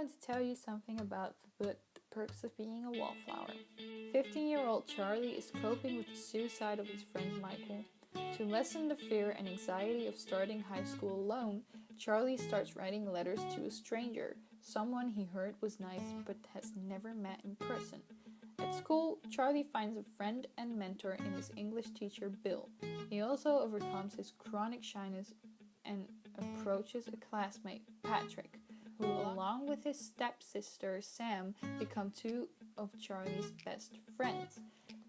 wanted to tell you something about the book The Perks of Being a Wallflower. 15-year-old Charlie is coping with the suicide of his friend Michael. To lessen the fear and anxiety of starting high school alone, Charlie starts writing letters to a stranger, someone he heard was nice but has never met in person. At school, Charlie finds a friend and mentor in his English teacher Bill. He also overcomes his chronic shyness and approaches a classmate, Patrick, who along with his stepsister Sam become two of Charlie's best friends.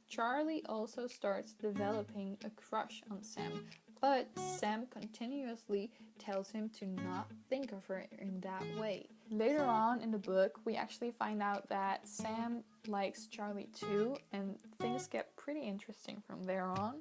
Charlie also starts developing a crush on Sam, but Sam continuously tells him to not think of her in that way. Later on in the book, we actually find out that Sam likes Charlie too, and things get pretty interesting from there on.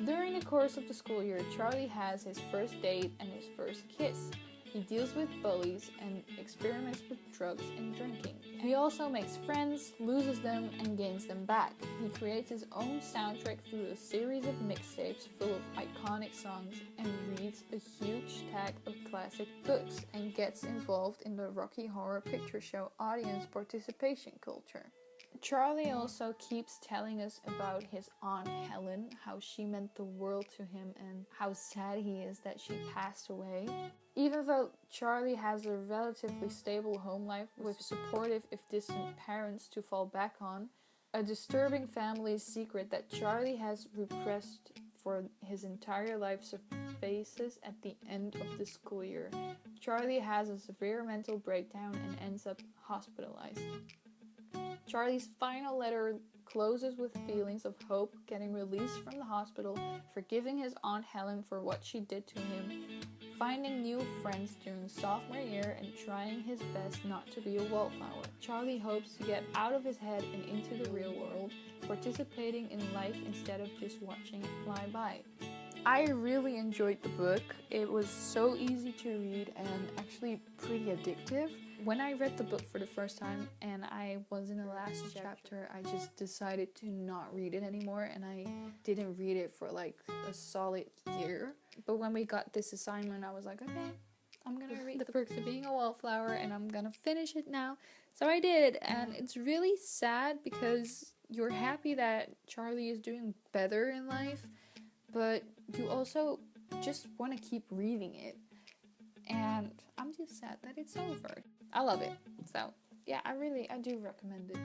During the course of the school year, Charlie has his first date and his first kiss. He deals with bullies and experiments with drugs and drinking. He also makes friends, loses them, and gains them back. He creates his own soundtrack through a series of mixtapes full of iconic songs and reads a huge stack of classic books and gets involved in the Rocky Horror Picture Show audience participation culture. Charlie also keeps telling us about his Aunt Helen, how she meant the world to him and how sad he is that she passed away. Even though Charlie has a relatively stable home life with supportive if distant parents to fall back on, a disturbing family secret that Charlie has repressed for his entire life surfaces at the end of the school year. Charlie has a severe mental breakdown and ends up hospitalized. Charlie's final letter closes with feelings of hope, getting released from the hospital, forgiving his Aunt Helen for what she did to him, finding new friends during sophomore year, and trying his best not to be a wallflower. Charlie hopes to get out of his head and into the real world, participating in life instead of just watching it fly by. I really enjoyed the book. It was so easy to read and actually pretty addictive. When I read the book for the first time and I was in the last chapter, I just decided to not read it anymore, and I didn't read it for like a solid year. But when we got this assignment, I was like, okay, I'm gonna read The Perks of Being a Wallflower and I'm gonna finish it now. So I did, and it's really sad because you're happy that Charlie is doing better in life, but you also just want to keep reading it. And I'm just sad that it's over. I love it. So yeah, I do recommend it.